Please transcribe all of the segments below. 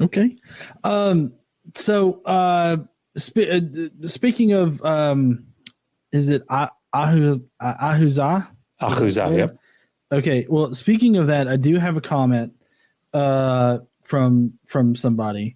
Okay. Speaking of, is it Ahuzah? Achuzah, yep. Okay. Well, speaking of that, I do have a comment from somebody.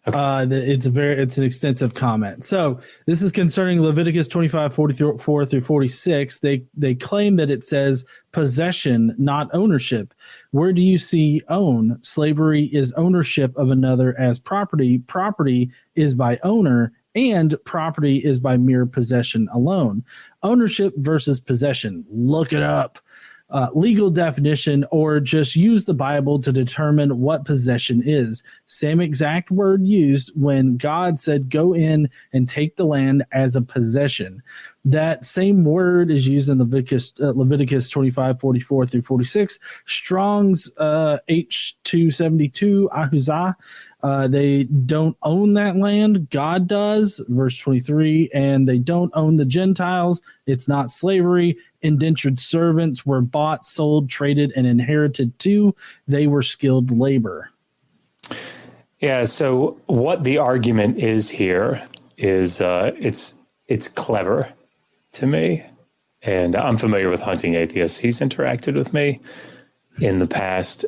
Okay. It's an extensive comment. So this is concerning Leviticus 25:44 through 46. They claim that it says possession, not ownership. Where do you see own? Slavery is ownership of another as property. Property is by owner, and property is by mere possession alone. Ownership versus possession. Look it up. Legal definition, or just use the Bible to determine what possession is. Same exact word used when God said, go in and take the land as a possession. That same word is used in Leviticus 25:44 through 46. Strong's H272, Ahuzah. They don't own that land. God does, verse 23, and they don't own the Gentiles. It's not slavery. Indentured servants were bought, sold, traded, and inherited too. They were skilled labor. Yeah, so what the argument is here is it's clever to me. And I'm familiar with Hunting Atheists. He's interacted with me in the past.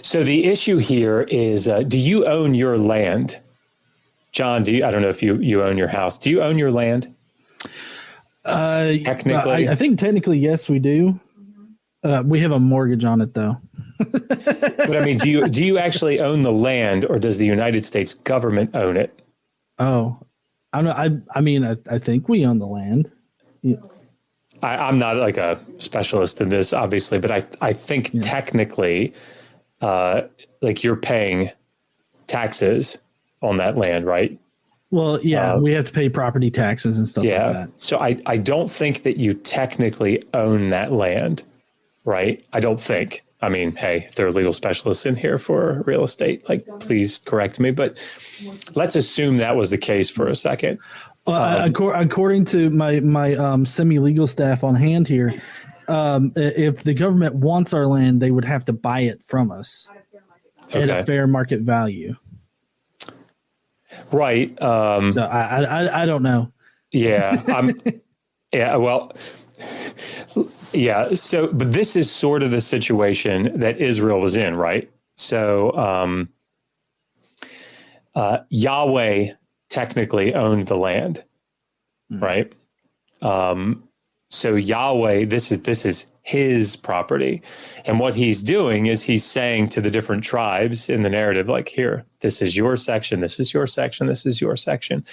So the issue here is, do you own your land? John, I don't know if you own your house. Do you own your land? Technically? I think technically, yes, we do. We have a mortgage on it, though. But I mean, do you actually own the land, or does the United States government own it? Oh, I think we own the land. Yeah. I'm not like a specialist in this, obviously, but I think technically, like you're paying taxes on that land, right? Well, yeah, we have to pay property taxes and stuff like that. So I don't think that you technically own that land, right? I don't think. I mean, hey, if there are legal specialists in here for real estate, like, please correct me. But let's assume that was the case for a second. According to my semi-legal staff on hand here, if the government wants our land, they would have to buy it from us at a fair market value. Right. So I don't know. Yeah. Well, yeah. So, but this is sort of the situation that Israel was in, right? So, Yahweh technically owned the land, right? So Yahweh, this is his property. And what he's doing is he's saying to the different tribes in the narrative, like, here, this is your section, this is your section, this is your section.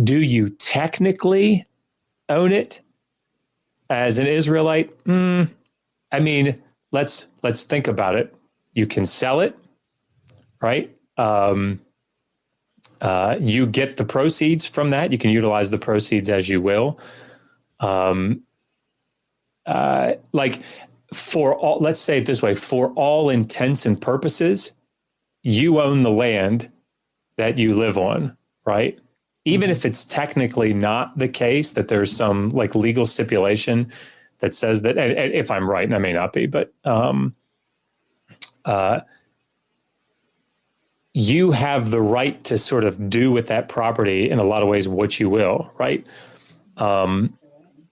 Do you technically own it as an Israelite? I mean, let's think about it. You can sell it, right? You get the proceeds from that. You can utilize the proceeds as you will. Like, for all, let's say it this way, for all intents and purposes, you own the land that you live on, right? Even if it's technically not the case, that there's some like legal stipulation that says that, and if I'm right, and I may not be, but you have the right to sort of do with that property in a lot of ways what you will, right?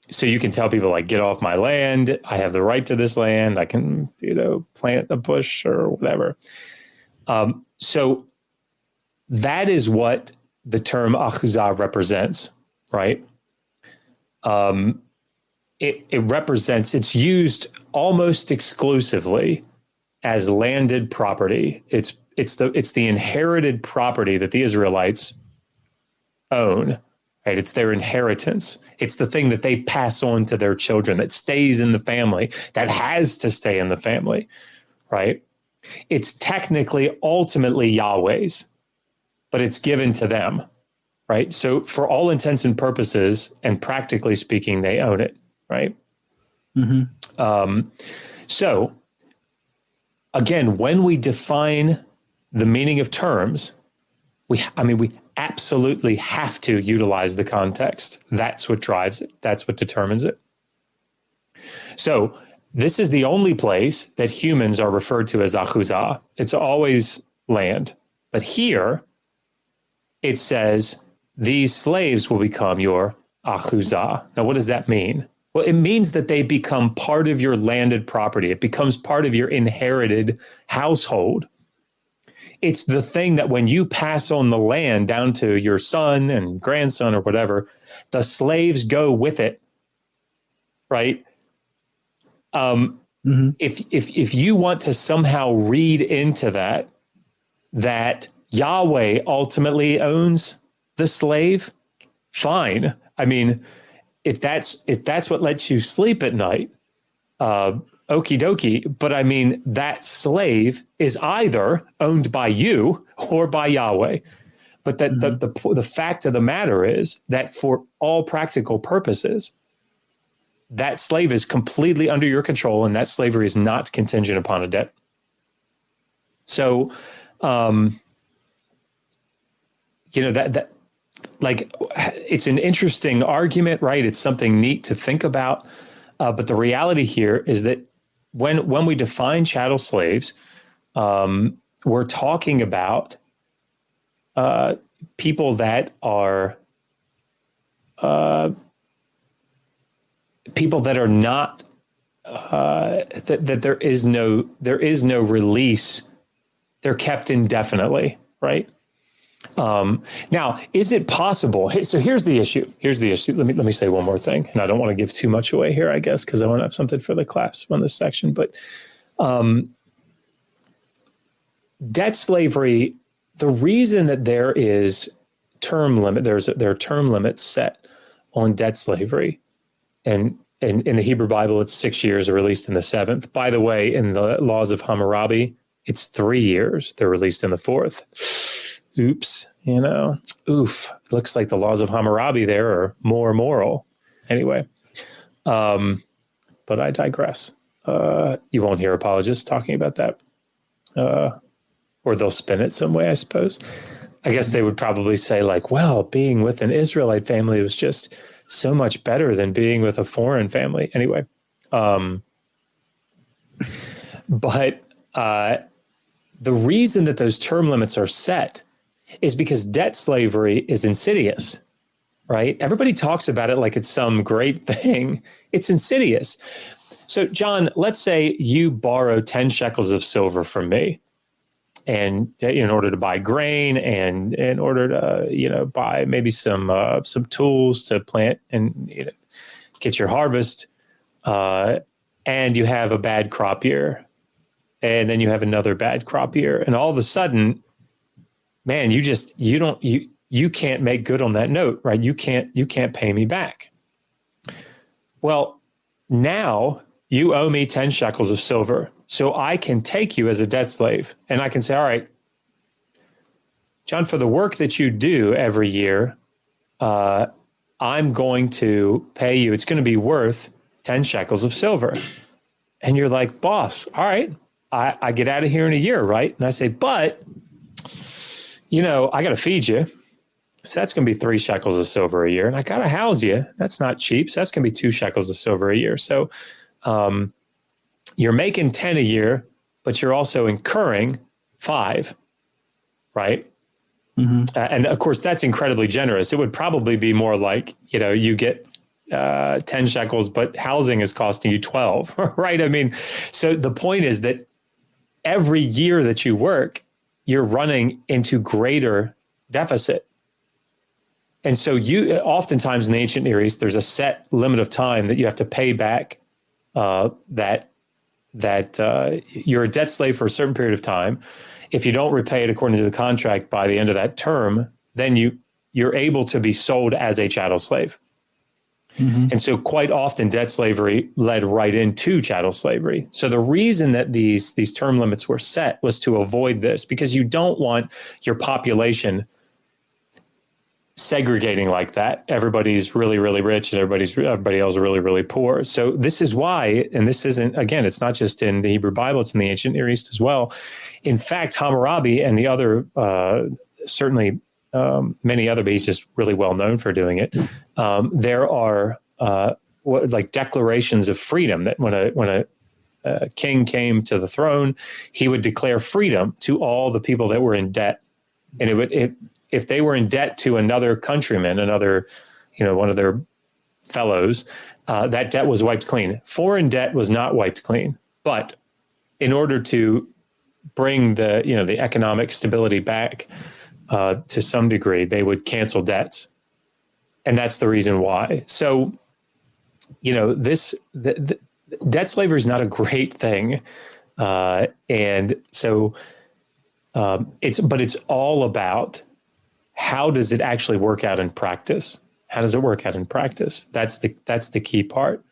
So you can tell people, like, get off my land. I have the right to this land. I can, plant a bush or whatever. So that is what the term achuzah represents, right? It represents, it's used almost exclusively as landed property. It's the inherited property that the Israelites own. Right? It's their inheritance. It's the thing that they pass on to their children, that stays in the family, that has to stay in the family, right? It's technically, ultimately Yahweh's, but it's given to them, right? So for all intents and purposes, and practically speaking, they own it, right? So again, when we define the meaning of terms, we absolutely have to utilize the context. That's what drives it. That's what determines it. So this is the only place that humans are referred to as achuzah. It's always land. But here it says these slaves will become your achuzah. Now, what does that mean? Well, it means that they become part of your landed property. It becomes part of your inherited household. It's the thing that when you pass on the land down to your son and grandson or whatever, the slaves go with it, right? If you want to somehow read into that Yahweh ultimately owns the slave, fine. I mean, if that's what lets you sleep at night, okie dokie. But I mean, that slave is either owned by you or by Yahweh. But that the fact of the matter is that for all practical purposes, that slave is completely under your control, and that slavery is not contingent upon a debt. So, that like, it's an interesting argument, right? It's something neat to think about. But the reality here is that when we define chattel slaves, we're talking about people that are not that there is no release. They're kept indefinitely, right? Now, is it possible? So here's the issue. Let me say one more thing, and I don't want to give too much away here, I guess, because I want to have something for the class on this section. But debt slavery, the reason that there is term limit, there are term limits set on debt slavery, and in the Hebrew Bible, it's 6 years, are released in the seventh. By the way, in the laws of Hammurabi, it's 3 years. They're released in the fourth. Oops, oof. It looks like the laws of Hammurabi there are more moral. Anyway, but I digress. You won't hear apologists talking about that. Or they'll spin it some way, I suppose. I guess they would probably say, like, well, being with an Israelite family was just so much better than being with a foreign family. Anyway, but the reason that those term limits are set is because debt slavery is insidious, right? Everybody talks about it like it's some great thing. It's insidious. So, John, let's say you borrow 10 shekels of silver from me, and in order to buy grain and in order to, buy maybe some tools to plant and get your harvest, and you have a bad crop year, and then you have another bad crop year, and all of a sudden, man, you can't make good on that note, right? You can't pay me back. Well, now you owe me 10 shekels of silver. So I can take you as a debt slave, and I can say, all right, John, for the work that you do every year, I'm going to pay you. It's going to be worth 10 shekels of silver. And you're like, boss, all right, I get out of here in a year, right? And I say, but, I got to feed you. So that's going to be 3 shekels of silver a year. And I got to house you. That's not cheap. So that's going to be 2 shekels of silver a year. So you're making 10 a year, but you're also incurring 5, right? Mm-hmm. And of course, that's incredibly generous. It would probably be more like, you get 10 shekels, but housing is costing you 12, right? I mean, so the point is that every year that you work, you're running into greater deficit. And so oftentimes in the ancient Near East, there's a set limit of time that you have to pay back that you're a debt slave for a certain period of time. If you don't repay it according to the contract by the end of that term, then you're able to be sold as a chattel slave. Mm-hmm. And so quite often debt slavery led right into chattel slavery. So the reason that these term limits were set was to avoid this, because you don't want your population segregating like that. Everybody's really, really rich and everybody else is really, really poor. So this is why, and this isn't, again, it's not just in the Hebrew Bible, it's in the ancient Near East as well. In fact, Hammurabi and the other, certainly many other, but he's just really well known for doing it. There are like declarations of freedom that when king came to the throne, he would declare freedom to all the people that were in debt. And if they were in debt to another countryman, another, one of their fellows, that debt was wiped clean. Foreign debt was not wiped clean. But in order to bring the economic stability back to some degree, they would cancel debts. And that's the reason why. So, the debt slavery is not a great thing. And so it's all about how does it actually work out in practice? How does it work out in practice? That's the key part.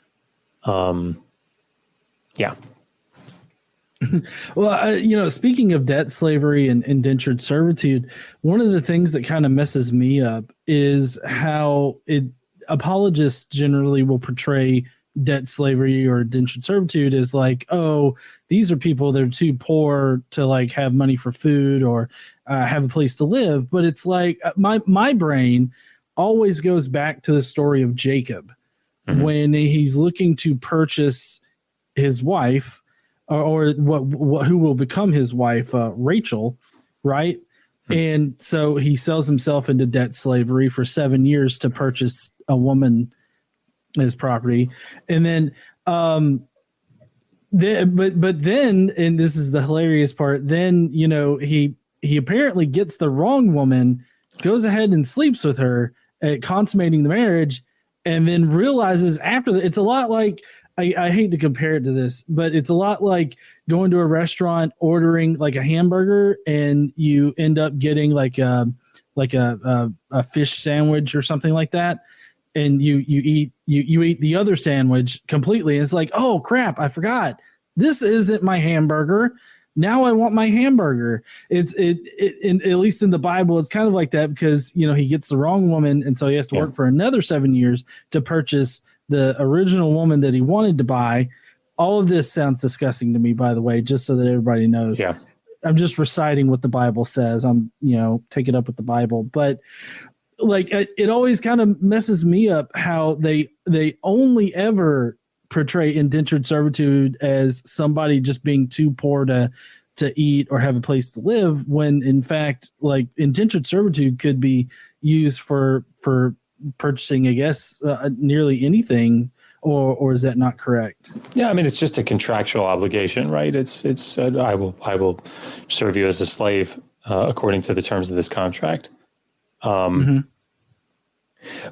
Yeah. Well, speaking of debt slavery and indentured servitude, one of the things that kind of messes me up is how apologists generally will portray debt slavery or indentured servitude as like, oh, these are people that are too poor to like have money for food or have a place to live. But it's like my brain always goes back to the story of Jacob when he's looking to purchase his wife or who will become his wife, Rachel, right? And so he sells himself into debt slavery for 7 years to purchase a woman as property. And then, but then, and this is the hilarious part, then, he apparently gets the wrong woman, goes ahead and sleeps with her at consummating the marriage, and then realizes after that, it's a lot like, I hate to compare it to this, but it's a lot like going to a restaurant, ordering like a hamburger, and you end up getting like a fish sandwich or something like that, and you eat the other sandwich completely, and it's like, oh crap, I forgot, this isn't my hamburger. Now I want my hamburger. At least in the Bible, it's kind of like that because he gets the wrong woman, and so he has to work for another 7 years to purchase the original woman that he wanted to buy. All of this sounds disgusting to me, by the way, just so that everybody knows. Yeah. I'm just reciting what the Bible says. I'm, take it up with the Bible. But like, it always kind of messes me up how they only ever portray indentured servitude as somebody just being too poor to eat or have a place to live, when in fact, like, indentured servitude could be used for purchasing, I guess, nearly anything, or is that not correct? Yeah, I mean, it's just a contractual obligation, right? It's I will serve you as a slave according to the terms of this contract. But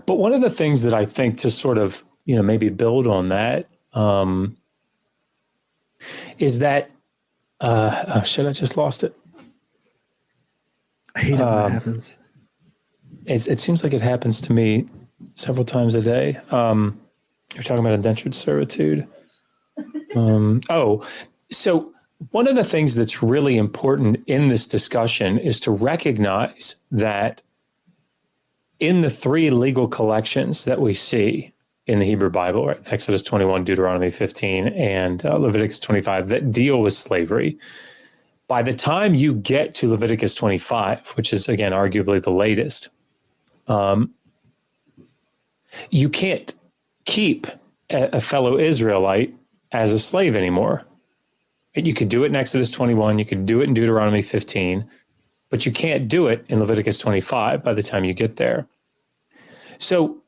one of the things that I think to sort of maybe build on that is that oh shit, I just lost it. I hate it when that happens. It seems like it happens to me several times a day. You're talking about indentured servitude. So one of the things that's really important in this discussion is to recognize that in the three legal collections that we see in the Hebrew Bible, right, Exodus 21, Deuteronomy 15, and Leviticus 25, that deal with slavery, by the time you get to Leviticus 25, which is, again, arguably the latest, you can't keep a fellow Israelite as a slave anymore. You could do it in Exodus 21, you could do it in Deuteronomy 15, but you can't do it in Leviticus 25 by the time you get there. So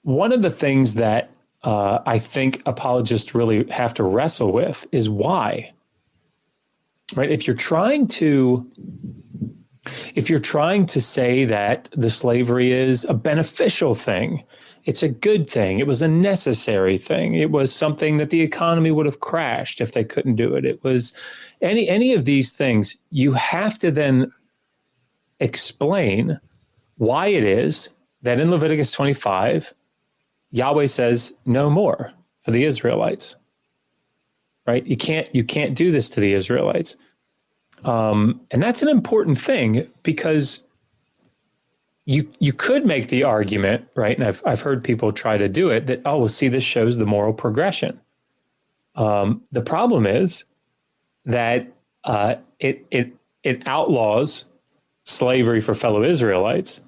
one of the things that I think apologists really have to wrestle with is why, right? If you're trying to say that the slavery is a beneficial thing, it's a good thing, it was a necessary thing, it was something that the economy would have crashed if they couldn't do it, it was any of these things, you have to then explain why it is that in Leviticus 25, Yahweh says no more for the Israelites, right? You can't do this to the Israelites. And that's an important thing because you could make the argument, right? And I've heard people try to do it that, oh, well, see, this shows the moral progression. The problem is that it outlaws slavery for fellow Israelites,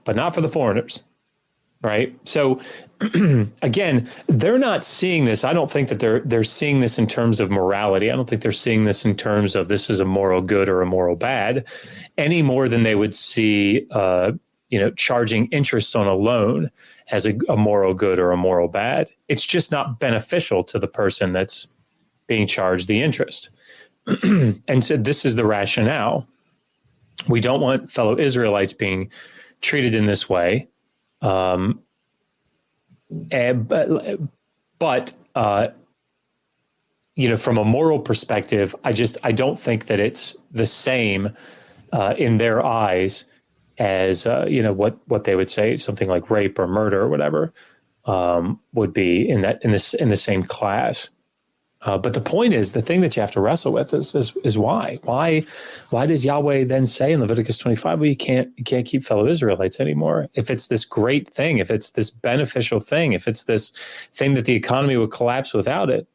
but not for the foreigners, right? So again, they're not seeing this. I don't think that they're seeing this in terms of morality. I don't think they're seeing this in terms of this is a moral good or a moral bad, any more than they would see, charging interest on a loan as a moral good or a moral bad. It's just not beneficial to the person that's being charged the interest. And so this is the rationale. We don't want fellow Israelites being treated in this way. But from a moral perspective, I don't think that it's the same in their eyes as what they would say something like rape or murder or whatever would be in the same class. But the point is, the thing that you have to wrestle with is why does Yahweh then say in Leviticus 25, well, you can't keep fellow Israelites anymore? If it's this great thing, if it's this beneficial thing, if it's this thing that the economy would collapse without it,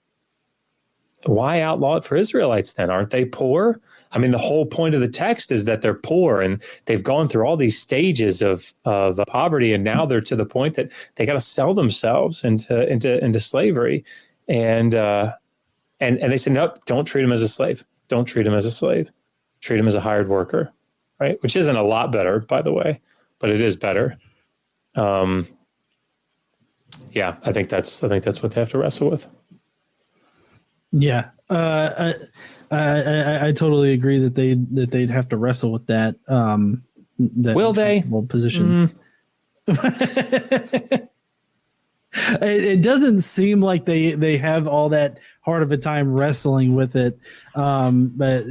why outlaw it for Israelites then? Aren't they poor? I mean, the whole point of the text is that they're poor and they've gone through all these stages of poverty, and now they're to the point that they got to sell themselves into slavery, and they said, nope, don't treat him as a slave. Don't treat him as a slave. Treat him as a hired worker, right? Which isn't a lot better, by the way, but it is better. I think that's what they have to wrestle with. Yeah, I totally agree that they'd have to wrestle with that. That will they? Position. It doesn't seem like they have all that hard of a time wrestling with it, but